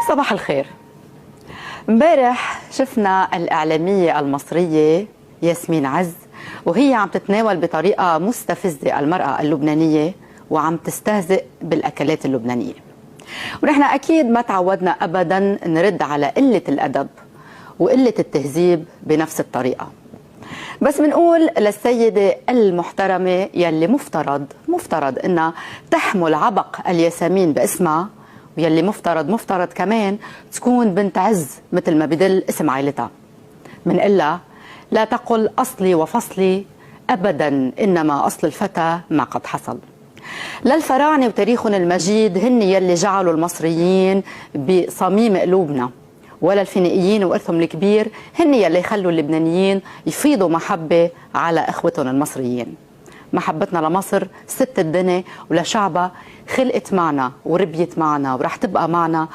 صباح الخير. امبارح شفنا الإعلامية المصرية ياسمين عز وهي عم تتناول بطريقة مستفزة المرأة اللبنانية وعم تستهزئ بالأكلات اللبنانية، ونحن أكيد ما تعودنا أبدا نرد على قلة الأدب وقلة التهذيب بنفس الطريقة. بس بنقول للسيدة المحترمة يلي مفترض إنها تحمل عبق الياسمين باسمها، ويلي مفترض كمان تكون بنت عز مثل ما بدل اسم عائلتها، منقلها لا تقل أصلي وفصلي أبدا، إنما أصل الفتى ما قد حصل. لا الفراعنة وتاريخهم المجيد هن يلي جعلوا المصريين بصميم قلوبنا، ولا الفينيقيين وإرثهم الكبير هن يلي يخلوا اللبنانيين يفيضوا محبة على إخوتهم المصريين. محبتنا لمصر ست الدنيا ولشعبها خلقت معنا وربيت معنا ورح تبقى معنا